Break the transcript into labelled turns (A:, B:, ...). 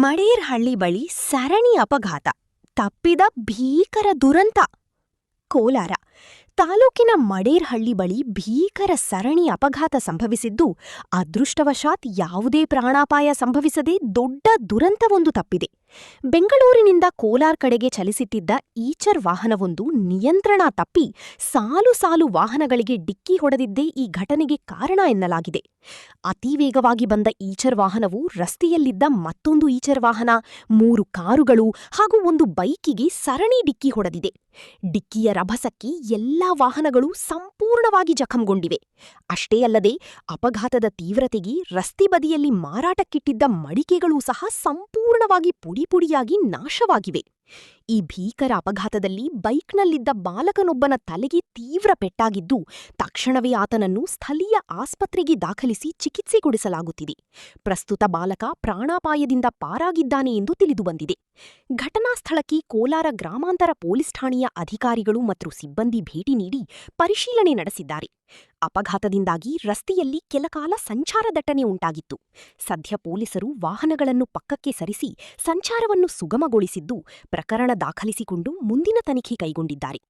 A: ಮಡೇರ್ಹಳ್ಳಿ ಬಳಿ ಸರಣಿ ಅಪಘಾತ, ತಪ್ಪಿದ ಭೀಕರ ದುರಂತ. ಕೋಲಾರ ತಾಲೂಕಿನ ಮಡೇರ್ಹಳ್ಳಿ ಬಳಿ ಭೀಕರ ಸರಣಿ ಅಪಘಾತ ಸಂಭವಿಸಿದ್ದು, ಅದೃಷ್ಟವಶಾತ್ ಯಾವುದೇ ಪ್ರಾಣಾಪಾಯ ಸಂಭವಿಸದೆ ದೊಡ್ಡ ದುರಂತವೊಂದು ತಪ್ಪಿದೆ. ಬೆಂಗಳೂರಿನಿಂದ ಕೋಲಾರ್ ಕಡೆಗೆ ಚಲಿಸುತ್ತಿದ್ದ ಈಚರ್ ವಾಹನವೊಂದು ನಿಯಂತ್ರಣ ತಪ್ಪಿ ಸಾಲು ಸಾಲು ವಾಹನಗಳಿಗೆ ಡಿಕ್ಕಿ ಹೊಡೆದಿದ್ದೇ ಈ ಘಟನೆಗೆ ಕಾರಣ ಎನ್ನಲಾಗಿದೆ. ಅತಿ ವೇಗವಾಗಿ ಬಂದ ಈಚರ್ ವಾಹನವು ರಸ್ತೆಯಲ್ಲಿದ್ದ ಮತ್ತೊಂದು ಈಚರ್ ವಾಹನ, 3 ಕಾರುಗಳು ಹಾಗೂ ಒಂದು ಬೈಕಿಗೆ ಸರಣಿ ಡಿಕ್ಕಿ ಹೊಡೆದಿದೆ. ಡಿಕ್ಕಿಯ ರಭಸಕ್ಕೆ ಎಲ್ಲಾ ವಾಹನಗಳು ಸಂಪೂರ್ಣವಾಗಿ ಜಖಂಗೊಂಡಿವೆ. ಅಷ್ಟೇ ಅಲ್ಲದೆ ಅಪಘಾತದ ತೀವ್ರತೆಗೆ ರಸ್ತೆ ಬದಿಯಲ್ಲಿ ಮಾರಾಟಕ್ಕಿಟ್ಟಿದ್ದ ಮಡಿಕೆಗಳೂ ಸಹ ಸಂಪೂರ್ಣವಾಗಿ ಪುಡಿಪುಡಿಯಾಗಿ ನಾಶವಾಗಿವೆ. ಈ ಭೀಕರ ಅಪಘಾತದಲ್ಲಿ ಬೈಕ್ನಲ್ಲಿದ್ದ ಬಾಲಕನೊಬ್ಬನ ತಲೆಗೆ ತೀವ್ರ ಪೆಟ್ಟಾಗಿದ್ದು, ತಕ್ಷಣವೇ ಆತನನ್ನು ಸ್ಥಳೀಯ ಆಸ್ಪತ್ರೆಗೆ ದಾಖಲಿಸಿ ಚಿಕಿತ್ಸೆ ಕೊಡಿಸಲಾಗುತ್ತಿದೆ. ಪ್ರಸ್ತುತ ಬಾಲಕ ಪ್ರಾಣಾಪಾಯದಿಂದ ಪಾರಾಗಿದ್ದಾನೆ ಎಂದು ತಿಳಿದುಬಂದಿದೆ. ಘಟನಾ ಸ್ಥಳಕ್ಕೆ ಕೋಲಾರ ಗ್ರಾಮಾಂತರ ಪೊಲೀಸ್ ಠಾಣೆಯ ಅಧಿಕಾರಿಗಳು ಮತ್ತು ಸಿಬ್ಬಂದಿ ಭೇಟಿ ನೀಡಿ ಪರಿಶೀಲನೆ ನಡೆಸಿದ್ದಾರೆ. ಅಪಘಾತದಿಂದಾಗಿ ರಸ್ತೆಯಲ್ಲಿ ಕೆಲಕಾಲ ಸಂಚಾರ ದಟ್ಟಣೆ ಉಂಟಾಗಿತ್ತು. ಸದ್ಯ ಪೊಲೀಸರು ವಾಹನಗಳನ್ನು ಪಕ್ಕಕ್ಕೆ ಸರಿಸಿ ಸಂಚಾರವನ್ನು ಸುಗಮಗೊಳಿಸಿದ್ದು, ಪ್ರಕರಣ ದಾಖಲಿಸಿಕೊಂಡು ಮುಂದಿನ ತನಿಖೆ ಕೈಗೊಂಡಿದ್ದಾರೆ.